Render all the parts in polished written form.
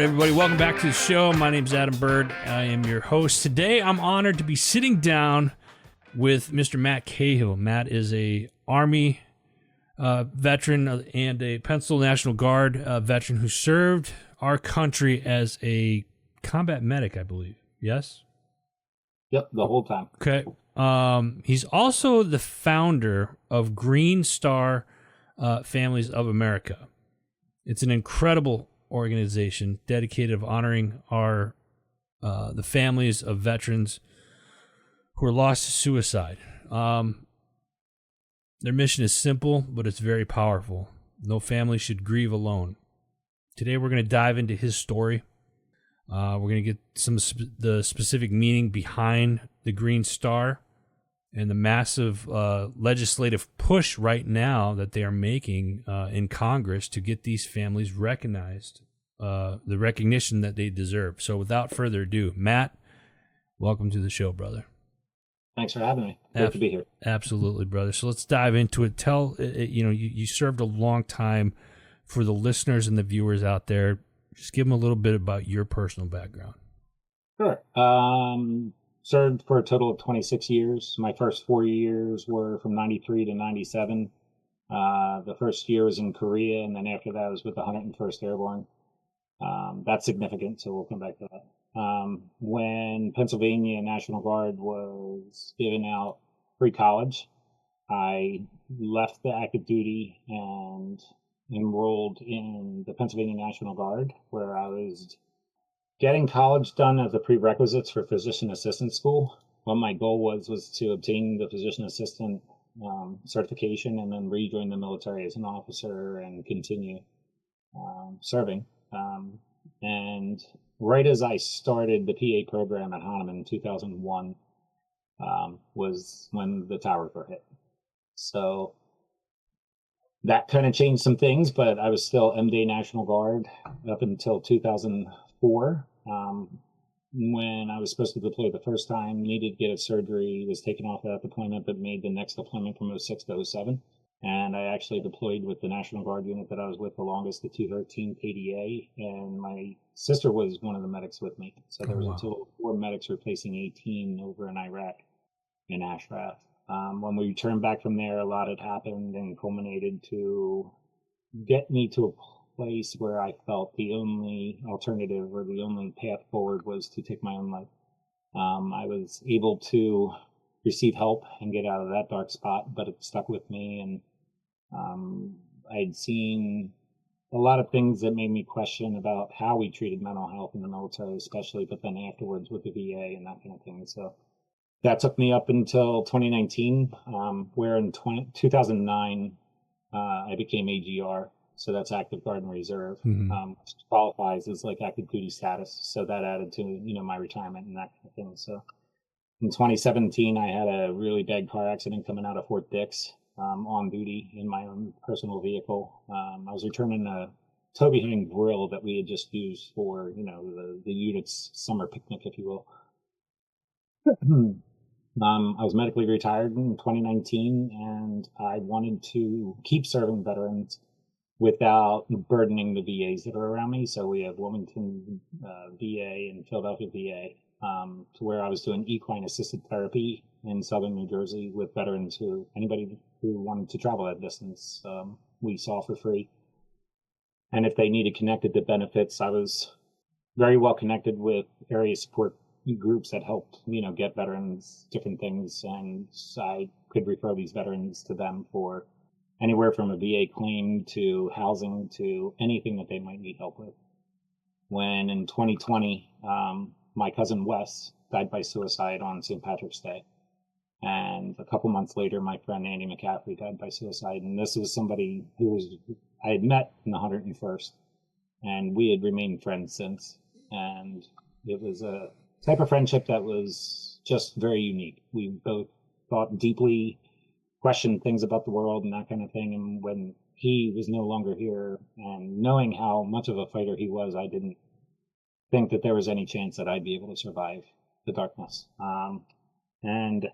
everybody. Welcome back to the show. My name is Adam Bird. I am your host. Today, I'm honored to be sitting down with Mr. Matt Cahill. Matt is a Army veteran and a Pensacola National Guard veteran who served our country as a combat medic, I believe. Yes? Yep, the whole time. Okay. He's also the founder of Green Star Families of America. It's an incredible organization dedicated to honoring our the families of veterans who are lost to suicide. Their mission is simple, but it's very powerful. No family should grieve alone. Today we're going to dive into his story. We're going to get some the specific meaning behind the Green Star and the massive legislative push right now that they are making in Congress to get these families recognized, the recognition that they deserve. So without further ado, Matt, welcome to the show, brother. Thanks for having me. Great to be here. Absolutely, brother. So let's dive into it. You served a long time. For the listeners and the viewers out there, just give them a little bit about your personal background. Sure. Served for a total of 26 years. My first 4 years were from 93 to 97. The first year was in Korea, and then after that I was with the 101st Airborne. That's significant, so we'll come back to that. When Pennsylvania National Guard was giving out free college, I left the active duty and enrolled in the Pennsylvania National Guard, where I was getting college done as a prerequisites for physician assistant school. What my goal was to obtain the physician assistant certification and then rejoin the military as an officer and continue serving. And right as I started the PA program at Hahnemann in 2001 was when the towers were hit. So that kind of changed some things, but I was still MD National Guard up until 2004. When I was supposed to deploy the first time, needed to get a surgery, was taken off that deployment, but made the next deployment from 06 to 07. And I actually deployed with the National Guard unit that I was with the longest, the 213 KDA, and my sister was one of the medics with me. So there was a total of 4 medics replacing 18 over in Iraq in Ashraf. When we returned back from there, a lot had happened and culminated to get me to a place where I felt the only alternative or the only path forward was to take my own life. I was able to receive help and get out of that dark spot, but it stuck with me. And I'd seen a lot of things that made me question about how we treated mental health in the military, especially, but then afterwards with the VA and that kind of thing. So that took me up until 2019, where in 2009, I became AGR. So that's active guard and reserve, which qualifies as like active duty status. So that added to, my retirement and that kind of thing. So in 2017, I had a really bad car accident coming out of Fort Dix on duty in my own personal vehicle. I was returning a Toby Hang grill that we had just used for, the unit's summer picnic, if you will. I was medically retired in 2019, and I wanted to keep serving veterans without burdening the VAs that are around me. So we have Wilmington VA and Philadelphia VA, to where I was doing equine assisted therapy in southern New Jersey with veterans anybody who wanted to travel that distance, we saw for free. And if they needed connected to benefits, I was very well connected with area support groups that helped, get veterans different things. And I could refer these veterans to them for anywhere from a VA claim to housing to anything that they might need help with. When in 2020, my cousin Wes died by suicide on St. Patrick's Day. And a couple months later, my friend Andy McCaffrey died by suicide. And this was somebody I had met in the 101st, and we had remained friends since. And it was a type of friendship that was just very unique. We both thought deeply, questioned things about the world and that kind of thing. And when he was no longer here, and knowing how much of a fighter he was, I didn't think that there was any chance that I'd be able to survive the darkness. And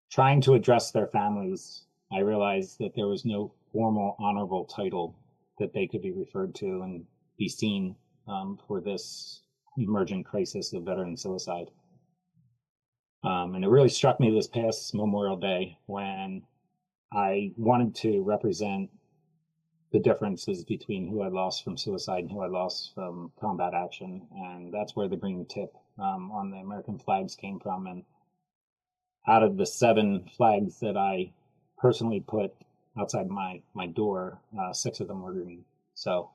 trying to address their families, I realized that there was no formal honorable title that they could be referred to and be seen for this emergent crisis of veteran suicide. And it really struck me this past Memorial Day when I wanted to represent the differences between who I lost from suicide and who I lost from combat action. And that's where the green tip on the American flags came from. And out of the 7 flags that I personally put outside my door, 6 of them were green. So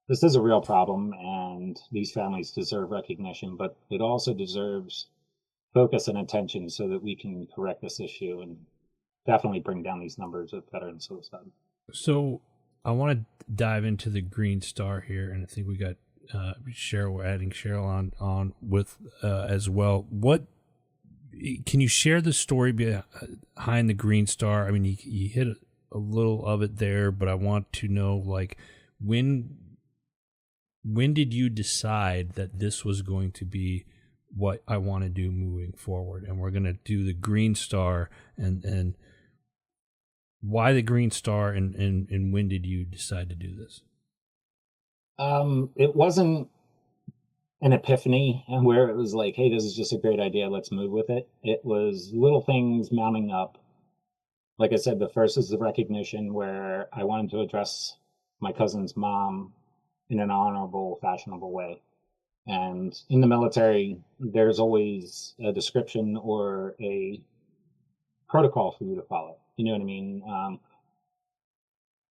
this is a real problem, and these families deserve recognition, but it also deserves focus and attention so that we can correct this issue and definitely bring down these numbers of veteran suicide. So I want to dive into the Green Star here, and I think we got Cheryl. We're adding Cheryl on with as well. What can you share the story behind the Green Star? I mean, you hit a little of it there, but I want to know, like, when did you decide that this was going to be what I want to do moving forward, and we're going to do the Green Star, and why the Green Star, and when did you decide to do this? It wasn't an epiphany where it was like, hey, this is just a great idea, let's move with it. It was little things mounting up. Like I said, the first is the recognition, where I wanted to address my cousin's mom in an honorable, fashionable way. And in the military, there's always a description or a protocol for you to follow. You know what I mean?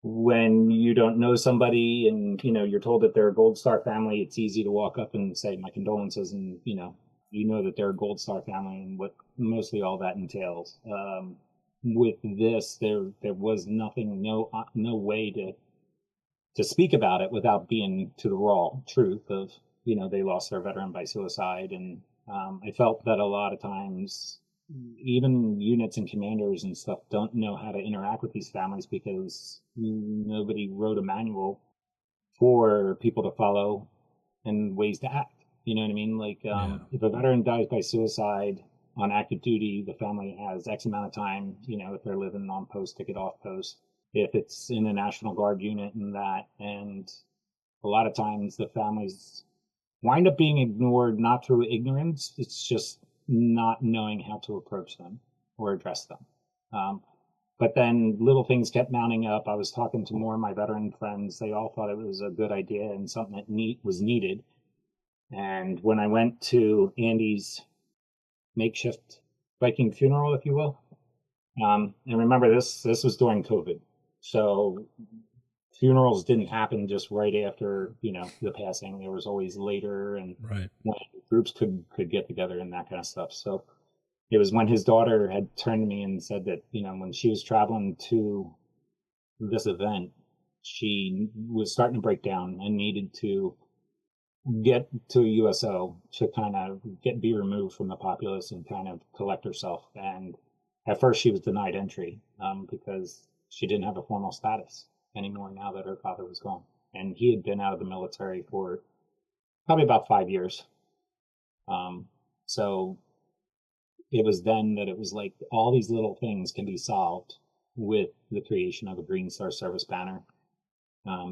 When you don't know somebody and, you're told that they're a Gold Star family, it's easy to walk up and say my condolences, and, you know that they're a Gold Star family and what mostly all that entails. With this, there was nothing, no way to speak about it without being to the raw truth of, they lost their veteran by suicide. And I felt that a lot of times, even units and commanders and stuff don't know how to interact with these families because nobody wrote a manual for people to follow and ways to act. You know what I mean? Like, if a veteran dies by suicide on active duty, the family has X amount of time, if they're living on post to get off post. If it's in a National Guard unit and that, and a lot of times the families wind up being ignored, not through ignorance, it's just not knowing how to approach them or address them. But then little things kept mounting up. I was talking to more of my veteran friends. They all thought it was a good idea and something that was needed. And when I went to Andy's makeshift Viking funeral, if you will, and remember this was during COVID. So funerals didn't happen just right after, the passing. There was always later, and right when groups could get together and that kind of stuff. So it was when his daughter had turned to me and said that, when she was traveling to this event, she was starting to break down and needed to get to a USO to kind of be removed from the populace and kind of collect herself. And at first she was denied entry because she didn't have a formal status anymore now that her father was gone. And he had been out of the military for probably about 5 years. So it was then that it was like all these little things can be solved with the creation of a Green Star service banner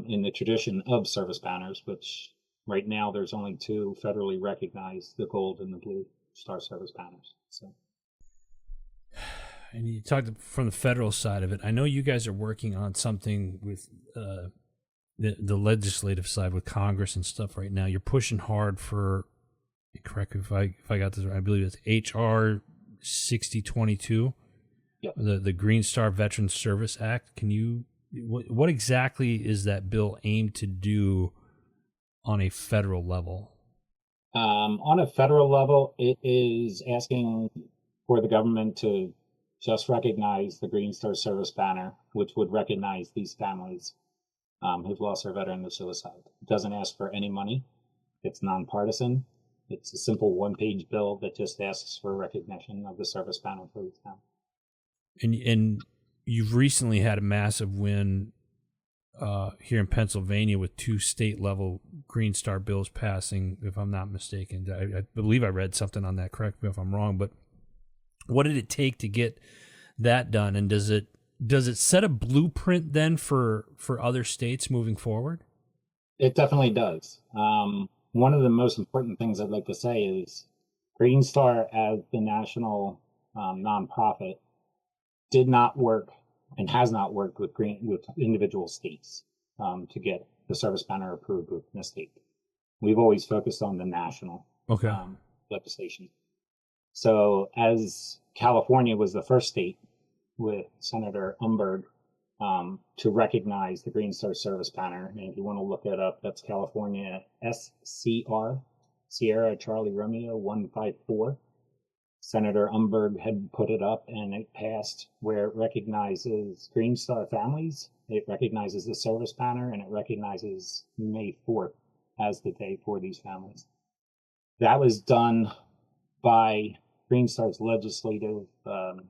in the tradition of service banners, which right now there's only 2 federally recognized, the gold and the blue Star service banners. So. And you talked from the federal side of it. I know you guys are working on something with the legislative side with Congress and stuff right now. You're pushing hard for, correct me if I got this right, I believe it's H.R. 6022, yep. the Green Star Veteran Service Act. Can you, what exactly is that bill aimed to do on a federal level? On a federal level, it is asking for the government to just recognize the Green Star Service banner, which would recognize these families who've lost their veteran to suicide. It doesn't ask for any money. It's nonpartisan. It's a simple 1-page bill that just asks for recognition of the service banner for these families. And you've recently had a massive win here in Pennsylvania with 2 state-level Green Star bills passing, if I'm not mistaken. I believe I read something on that. Correct me if I'm wrong, but what did it take to get that done? And does it set a blueprint then for other states moving forward? It definitely does. one of the most important things I'd like to say is Green Star, as the national nonprofit, did not work and has not worked with individual states to get the service banner approved within a state. We've always focused on the national legislation. So as California was the first state with Senator Umberg to recognize the Green Star Service Banner, and if you want to look it up, that's California SCR, Sierra Charlie Romeo 154. Senator Umberg had put it up, and it passed, where it recognizes Green Star families, it recognizes the service banner, and it recognizes May 4th as the day for these families. That was done by Green Star's legislative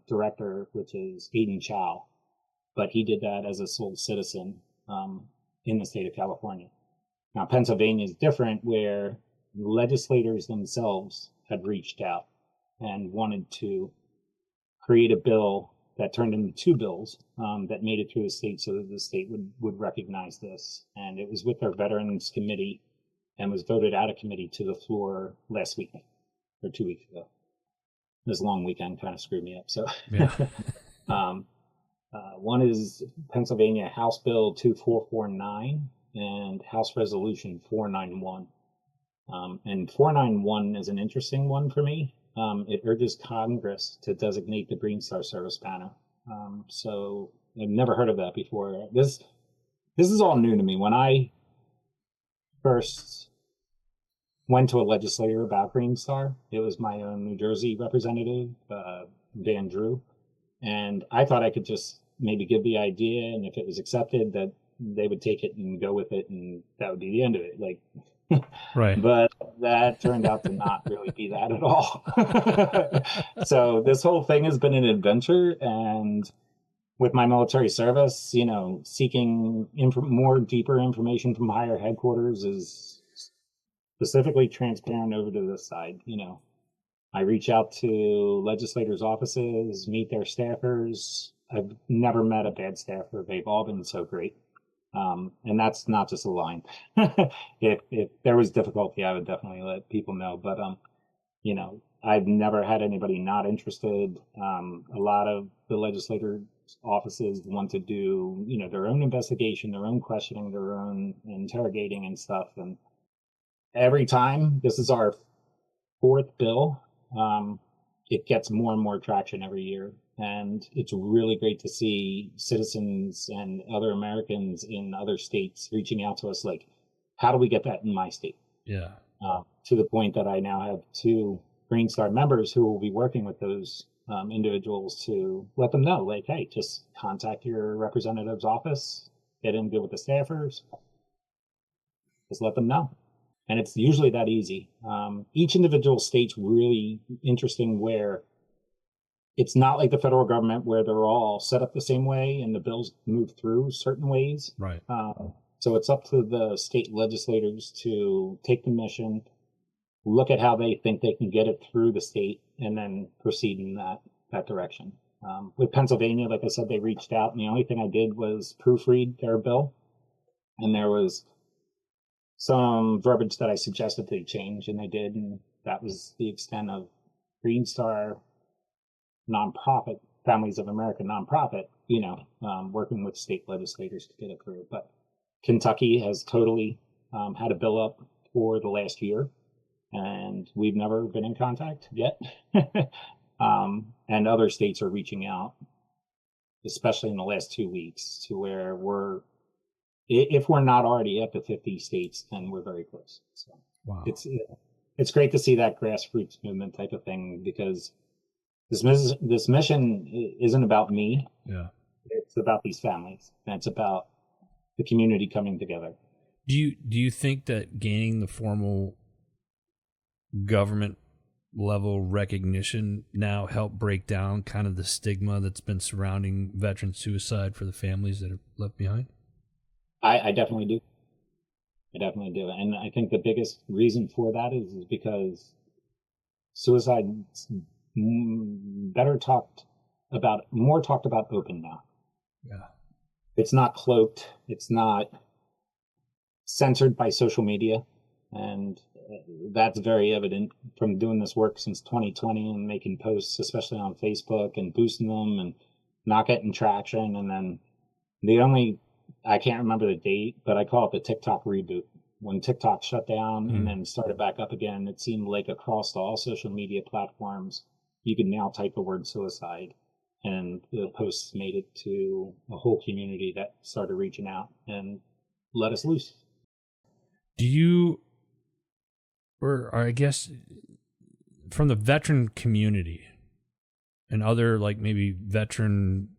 director, which is Aiden Chow, but he did that as a sole citizen in the state of California. Now, Pennsylvania is different, where legislators themselves had reached out and wanted to create a bill that turned into two bills that made it through the state so that the state would recognize this. And it was with their Veterans Committee and was voted out of committee to the floor last week or 2 weeks ago. This long weekend kind of screwed me up. So yeah. One is Pennsylvania House Bill 2449 and House Resolution 491. And 491 is an interesting one for me. It urges Congress to designate the Green Star Service Banner. So I've never heard of that before. This is all new to me. When I first went to a legislator about Green Star, it was my own New Jersey representative, Dan Drew. And I thought I could just maybe give the idea, and if it was accepted, that they would take it and go with it, and that would be the end of it. Like, right. But that turned out to not really be that at all. So this whole thing has been an adventure, and with my military service, seeking more deeper information from higher headquarters is specifically transparent over to this side. I reach out to legislators' offices, meet their staffers. I've never met a bad staffer. They've all been so great. And that's not just a line. If there was difficulty, I would definitely let people know. But, I've never had anybody not interested. A lot of the legislators' offices want to do, their own investigation, their own questioning, their own interrogating and stuff. And every time, this is our fourth bill, it gets more and more traction every year. And it's really great to see citizens and other Americans in other states reaching out to us like, how do we get that in my state? Yeah. To the point that I now have 2 Green Star members who will be working with those individuals to let them know, like, hey, just contact your representative's office, get in good with the staffers, just let them know. And it's usually that easy. Each individual state's really interesting, where it's not like the federal government where they're all set up the same way and the bills move through certain ways. Right. So it's up to the state legislators to take the mission, look at how they think they can get it through the state, and then proceed in that direction. With Pennsylvania, like I said, they reached out, and the only thing I did was proofread their bill. And there was some verbiage that I suggested they change, and they did. And that was the extent of Green Star nonprofit, Families of America nonprofit, working with state legislators to get it through. But Kentucky has totally had a bill up for the last year, and we've never been in contact yet. And other states are reaching out, especially in the last 2 weeks, to where if we're not already at the 50 states, then we're very close. So wow. It's great to see that grassroots movement type of thing, because this mission isn't about me. Yeah. It's about these families, and it's about the community coming together. Do you think that gaining the formal government level recognition now help break down kind of the stigma that's been surrounding veteran suicide for the families that are left behind? I definitely do. And I think the biggest reason for that is because suicide more talked about open now. Yeah. It's not cloaked. It's not censored by social media. And that's very evident from doing this work since 2020 and making posts, especially on Facebook, and boosting them and not getting traction. And then I can't remember the date, but I call it the TikTok reboot. When TikTok shut down and then started back up again, it seemed like across all social media platforms, you can now type the word suicide, and the posts made it to a whole community that started reaching out and let us loose. Do you, or I guess from the veteran community and other like maybe veteran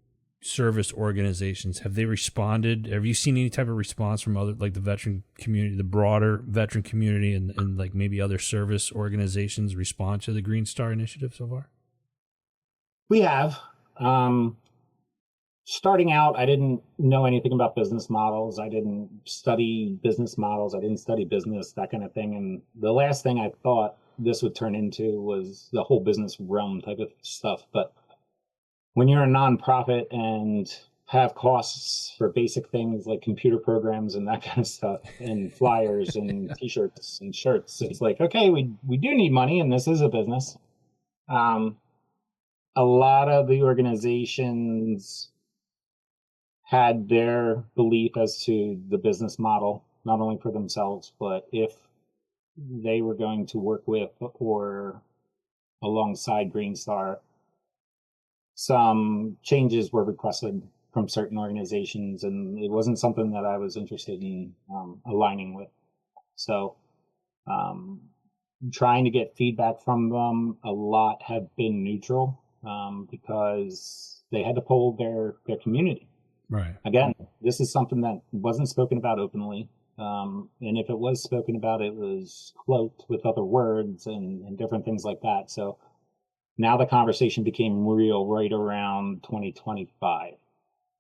service organizations, have they responded? Have you seen any type of response from other, like the veteran community, the broader veteran community, and like maybe other service organizations respond to the Green Star Initiative so far? We have. Starting out, I didn't know anything about business models. I didn't study business models. I didn't study business, that kind of thing. And the last thing I thought this would turn into was the whole business realm type of stuff. But when you're a nonprofit and have costs for basic things like computer programs and that kind of stuff, and flyers and T-shirts and shirts, it's like, okay, we do need money, and this is a business. A lot of the organizations had their belief as to the business model, not only for themselves, but if they were going to work with or alongside Green Star. Some changes were requested from certain organizations, and it wasn't something that I was interested in aligning with. So trying to get feedback from them, a lot have been neutral because they had to poll their community. Right. Again, this is something that wasn't spoken about openly. And if it was spoken about, it was cloaked with other words and different things like that. So now the conversation became real right around 2025.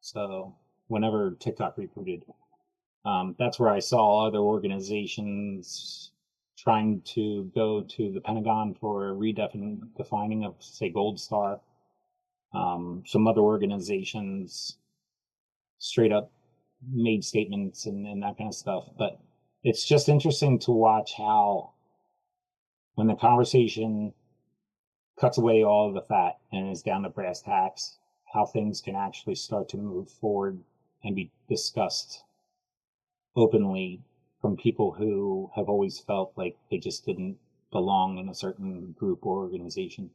So whenever TikTok rebooted, that's where I saw other organizations trying to go to the Pentagon for a redefining of, say, Gold Star. Some other organizations straight up made statements and that kind of stuff. But it's just interesting to watch how, when the conversation cuts away all of the fat and is down to brass tacks, how things can actually start to move forward and be discussed openly from people who have always felt like they just didn't belong in a certain group or organization.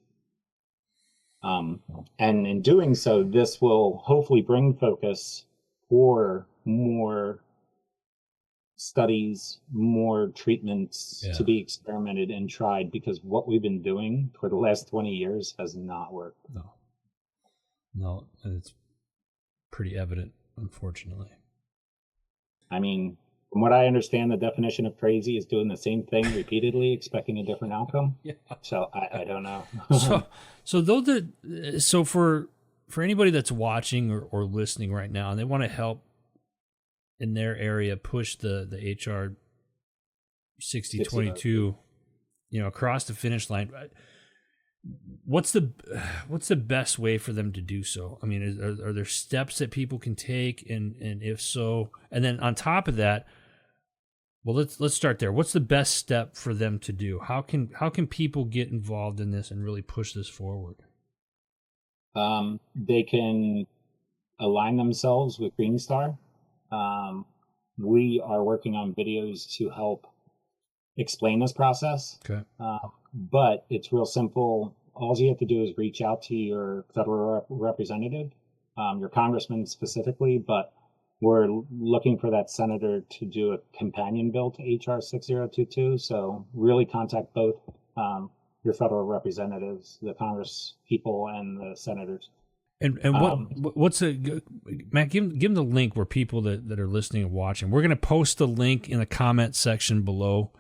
And in doing so, this will hopefully bring focus for more studies, more treatments to be experimented and tried, because what we've been doing for the last 20 years has not worked. No, and it's pretty evident, unfortunately. I mean, from what I understand, the definition of crazy is doing the same thing repeatedly, expecting a different outcome. Yeah. So I don't know. so for anybody that's watching or listening right now, and they want to help in their area push the HR 6022, across the finish line, what's the best way for them to do so? I mean, are there steps that people can take, and if so, and then on top of that, well, let's start there. What's the best step for them to do? How can people get involved in this and really push this forward? They can align themselves with Green Star. We are working on videos to help explain this process. Okay. But it's real simple. All you have to do is reach out to your federal representative, your congressman specifically, but we're looking for that senator to do a companion bill to HR 6022. So really contact both your federal representatives, the Congress people, and the senators. And what's Matt? Give them the link where people that are listening and watching. We're going to post the link in the comment section below,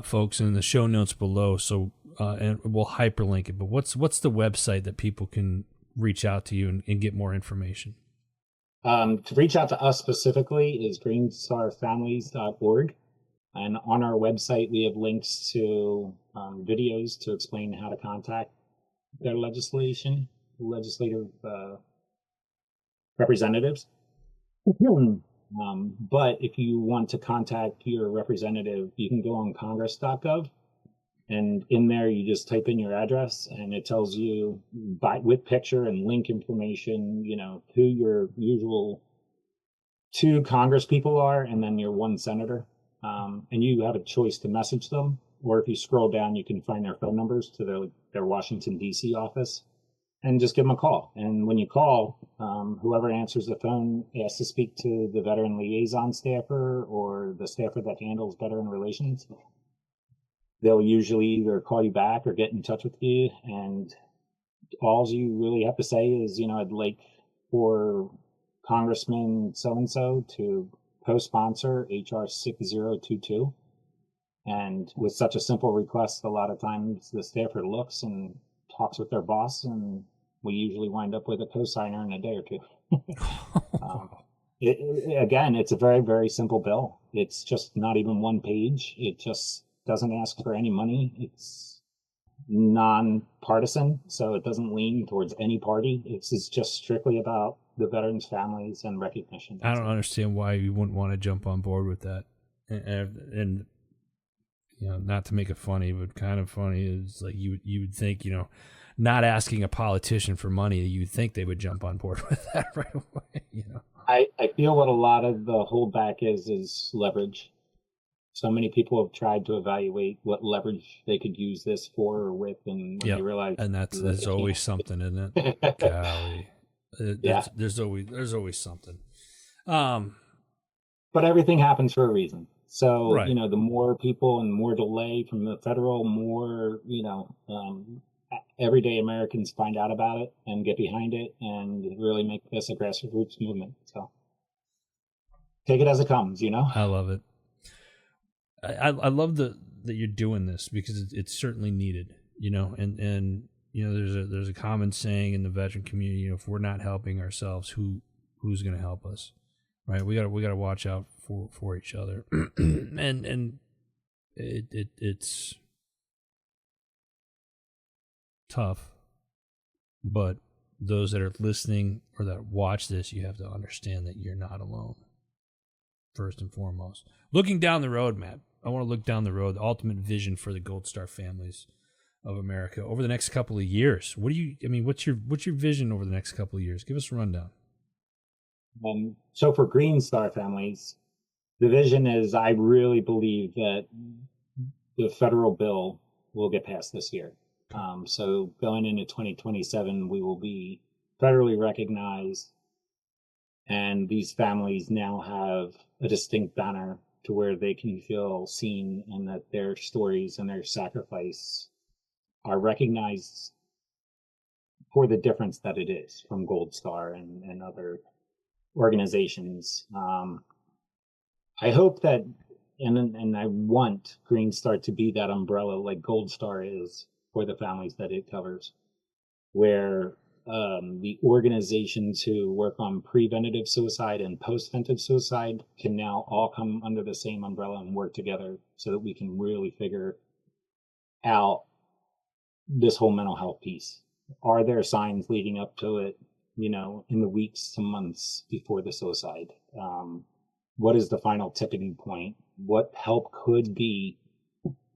folks, and in the show notes below. So and we'll hyperlink it. But what's the website that people can reach out to you and get more information? To reach out to us specifically is greenstarfamilies.org. And on our website, we have links to videos to explain how to contact their legislative representatives. But if you want to contact your representative, you can go on congress.gov, and in there you just type in your address, and it tells you with picture and link information, who your usual two Congress people are, and then your one senator. And you have a choice to message them, or if you scroll down, you can find their phone numbers to their Washington, D.C. office, and just give them a call. And when you call, whoever answers the phone asks to speak to the veteran liaison staffer or the staffer that handles veteran relations. They'll usually either call you back or get in touch with you. And all you really have to say is, I'd like for Congressman so-and-so to co-sponsor HR 6022. And with such a simple request, a lot of times the staffer looks and talks with their boss, and we usually wind up with a co-signer in a day or two. Again, it's a very, very simple bill. It's just not even one page. It just doesn't ask for any money. It's non-partisan, so it doesn't lean towards any party. It's just strictly about the veterans' families and recognition. I don't understand why you wouldn't want to jump on board with that. And not to make it funny, but kind of funny is like you would think, not asking a politician for money, you'd think they would jump on board with that right away. I feel what a lot of the holdback is leverage. So many people have tried to evaluate what leverage they could use this for or with, and when they realize, and that's always something, isn't it? Golly. There's always something. But everything happens for a reason. So, right. The more people and more delay from the federal, more, everyday Americans find out about it and get behind it and really make this a grassroots movement. So take it as it comes, I love it. I love that you're doing this because it's certainly needed, and there's a common saying in the veteran community, if we're not helping ourselves, who's going to help us, right? We got to watch out for each other, and it's tough, but those that are listening or that watch this, you have to understand that you're not alone. First and foremost, looking down the road, Matt. I want to look down the road, the ultimate vision for the Gold Star families of America over the next couple of years. What's your vision over the next couple of years? Give us a rundown. So for Green Star families, the vision is, I really believe that the federal bill will get passed this year. So going into 2027, we will be federally recognized, and these families now have a distinct banner to where they can feel seen and that their stories and their sacrifice are recognized for the difference that it is from Gold Star and other organizations. I hope that, and I want Green Star to be that umbrella like Gold Star is for the families that it covers, where the organizations who work on preventative suicide and post-ventive suicide can now all come under the same umbrella and work together so that we can really figure out this whole mental health piece. Are there signs leading up to it, in the weeks to months before the suicide? What is the final tipping point? What help could be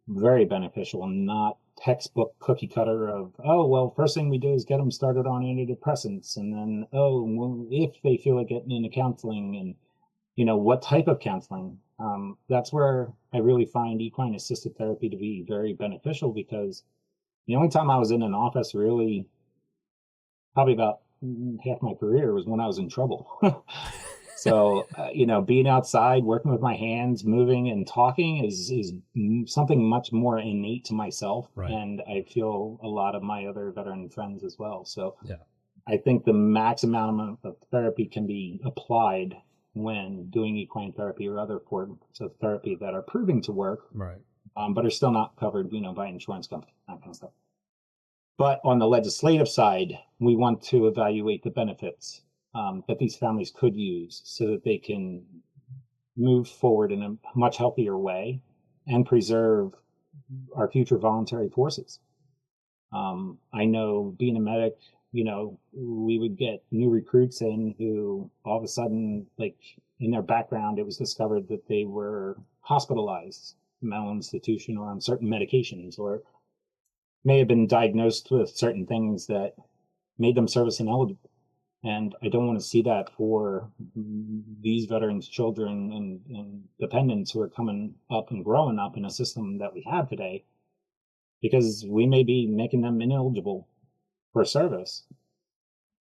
very beneficial and not textbook cookie cutter of, first thing we do is get them started on antidepressants, and then, if they feel like getting into counseling, and what type of counseling. That's where I really find equine assisted therapy to be very beneficial, because the only time I was in an office really, probably about half my career, was when I was in trouble. So, being outside, working with my hands, moving and talking is something much more innate to myself. Right. And I feel a lot of my other veteran friends as well. So yeah. I think the max amount of therapy can be applied when doing equine therapy or other forms of therapy that are proving to work, right? But are still not covered, by insurance companies, that kind of stuff. But on the legislative side, we want to evaluate the benefits that these families could use so that they can move forward in a much healthier way and preserve our future voluntary forces. I know, being a medic, we would get new recruits in who all of a sudden, like in their background, it was discovered that they were hospitalized, mental institution, or on certain medications, or may have been diagnosed with certain things that made them service ineligible. And I don't want to see that for these veterans' children and dependents who are coming up and growing up in a system that we have today, because we may be making them ineligible for service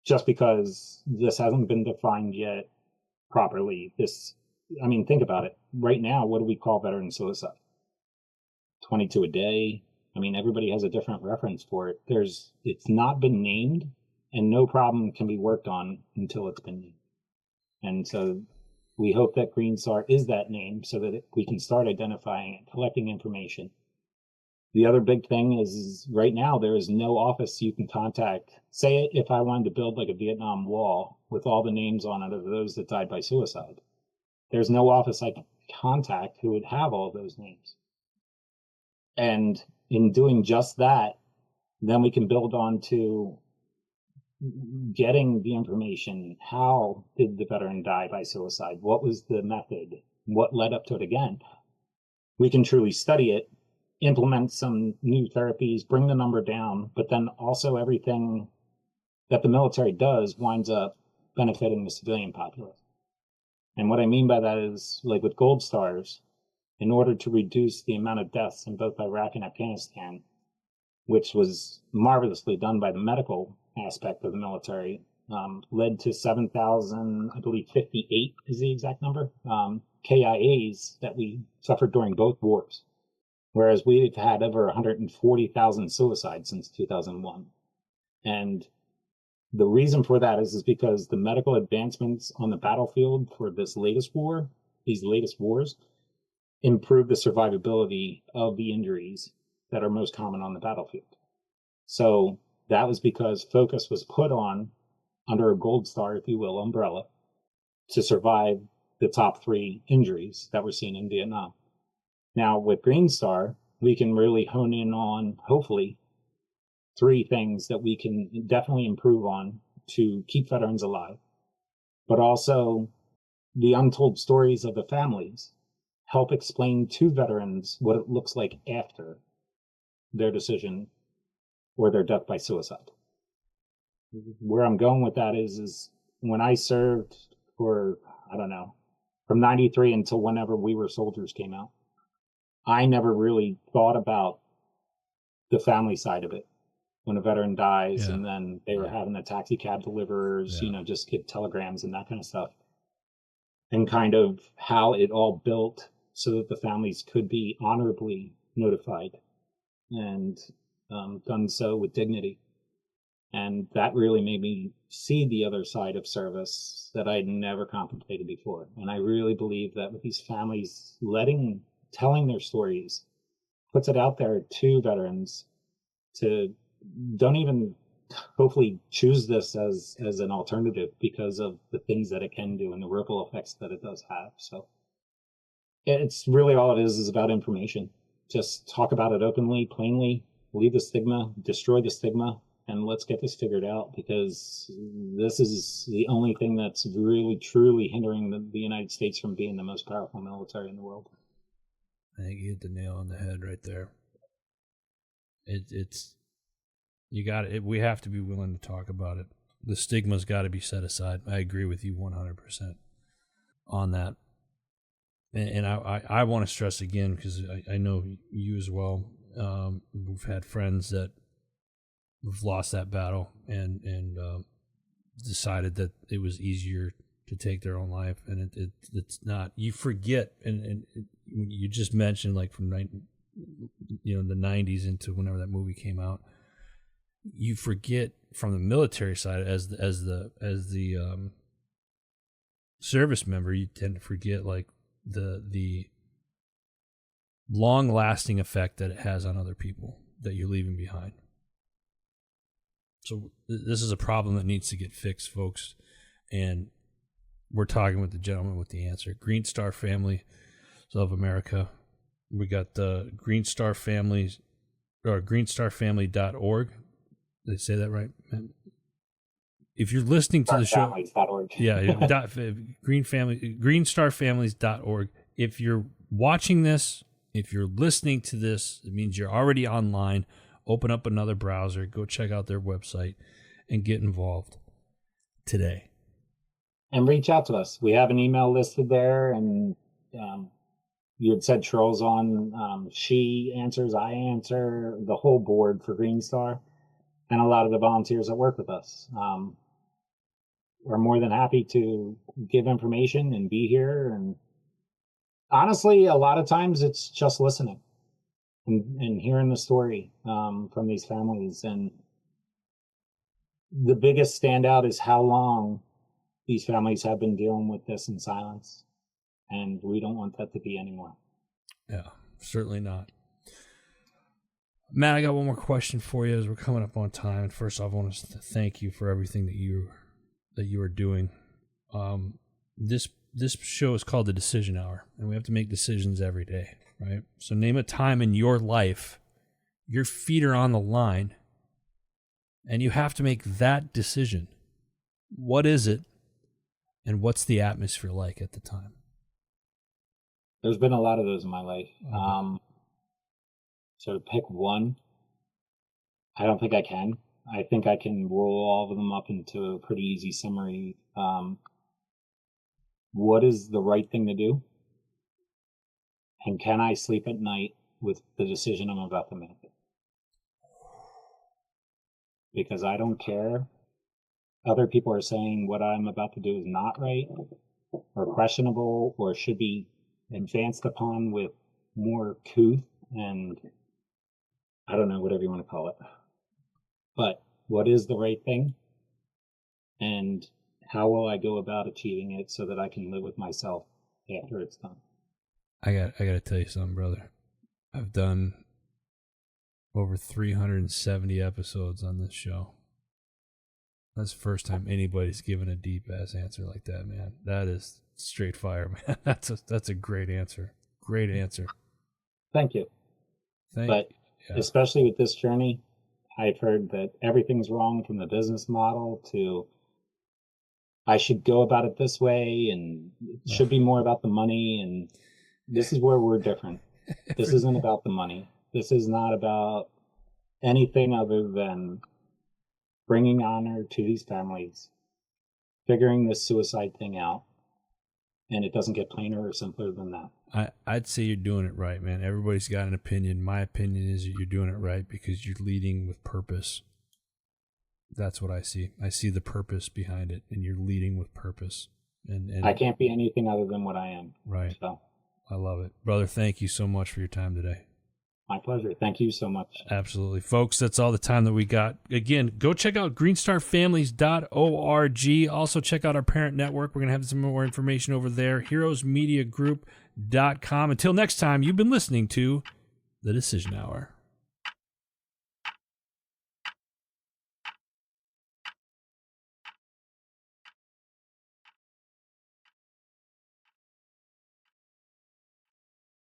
just because this hasn't been defined yet properly. Think about it. Right now, what do we call veteran suicide? 22 a day. Everybody has a different reference for it. It's not been named, and no problem can be worked on until it's been named. And so we hope that Green Star is that name so that we can start identifying and collecting information. The other big thing is right now there is no office you can contact. Say if I wanted to build like a Vietnam Wall with all the names on it of those that died by suicide, there's no office I can contact who would have all those names. And in doing just that, then we can build on to getting the information. How did the veteran die by suicide? What was the method? What led up to it? Again, we can truly study it, implement some new therapies, bring the number down, but then also everything that the military does winds up benefiting the civilian populace. And what I mean by that is, like with Gold Stars, in order to reduce the amount of deaths in both Iraq and Afghanistan, which was marvelously done by the medical aspect of the military, led to 7,000, I believe 58 is the exact number, KIAs that we suffered during both wars. Whereas we've had over 140,000 suicides since 2001. And the reason for that is because the medical advancements on the battlefield for these latest wars, improve the survivability of the injuries that are most common on the battlefield. So that was because focus was put on, under a Gold Star, if you will, umbrella, to survive the top 3 injuries that were seen in Vietnam. Now, with Green Star, we can really hone in on, hopefully, 3 things that we can definitely improve on to keep veterans alive, but also the untold stories of the families help explain to veterans what it looks like after their decision or their death by suicide. Where I'm going with that is when I served for, from 93 until whenever We Were Soldiers came out, I never really thought about the family side of it. When a veteran dies, and then they were having the taxi cab deliverers, just get telegrams and that kind of stuff. And kind of how it all built so that the families could be honorably notified and done so with dignity. And that really made me see the other side of service that I'd never contemplated before. And I really believe that with these families telling their stories, puts it out there to veterans to don't even hopefully choose this as an alternative because of the things that it can do and the ripple effects that it does have. So it's really all it is about information. Just talk about it openly, plainly, leave the stigma, destroy the stigma, and let's get this figured out, because this is the only thing that's really, truly hindering the United States from being the most powerful military in the world. I think you hit the nail on the head right there. We have to be willing to talk about it. The stigma's got to be set aside. I agree with you 100% on that. And I want to stress again, because I know you as well. We've had friends that have lost that battle and decided that it was easier to take their own life, and it's not. You forget, and you just mentioned like from the 90s into whenever that movie came out. You forget from the military side, as the service member, you tend to forget like the long-lasting effect that it has on other people that you're leaving behind. So this is a problem that needs to get fixed, folks, and we're talking with the gentleman with the answer. Green Star Families of America. We got the Green Star Families, or greenstarfamily.org. Did they say that right, man? if you're listening to the show, yeah, greenstarfamilies.org. If you're watching this, if you're listening to this, it means you're already online. Open up another browser, go check out their website, and get involved today. And reach out to us. We have an email listed there, and you had said Cheryl's on. She answers, I answer, the whole board for Green Star, and a lot of the volunteers that work with us. We're more than happy to give information and be here. And honestly, a lot of times it's just listening and hearing the story from these families. And the biggest standout is how long these families have been dealing with this in silence. And we don't want that to be anymore. Yeah, certainly not. Matt, I got one more question for you as we're coming up on time. And first off, I want to thank you for everything that you are doing. This show is called The Decision Hour, and we have to make decisions every day, right? So name a time in your life your feet are on the line, and you have to make that decision. What is it, and what's the atmosphere like at the time? There's been a lot of those in my life. Okay. So to pick one, I don't think I can. I think I can roll all of them up into a pretty easy summary. What is the right thing to do? And can I sleep at night with the decision I'm about to make? Because I don't care. Other people are saying what I'm about to do is not right or questionable or should be advanced upon with more couth and I don't know, whatever you want to call it. But what is the right thing? And how will I go about achieving it so that I can live with myself after it's done? I got to tell you something, brother. I've done over 370 episodes on this show. That's the first time anybody's given a deep ass answer like that, man. That is straight fire, man. That's a great answer. Great answer. Thank you. Especially with this journey, I've heard that everything's wrong from the business model to I should go about it this way and it should be more about the money. And this is where we're different. This isn't about the money. This is not about anything other than bringing honor to these families, figuring this suicide thing out. And it doesn't get plainer or simpler than that. I'd say you're doing it right, man. Everybody's got an opinion. My opinion is that you're doing it right because you're leading with purpose. That's what I see. I see the purpose behind it, and you're leading with purpose. And I can't be anything other than what I am. Right. So. I love it. Brother, thank you so much for your time today. My pleasure. Thank you so much. Absolutely. Folks, that's all the time that we got. Again, go check out greenstarfamilies.org. Also, check out our parent network. We're going to have some more information over there, heroesmediagroup.com. Until next time, you've been listening to The Decision Hour.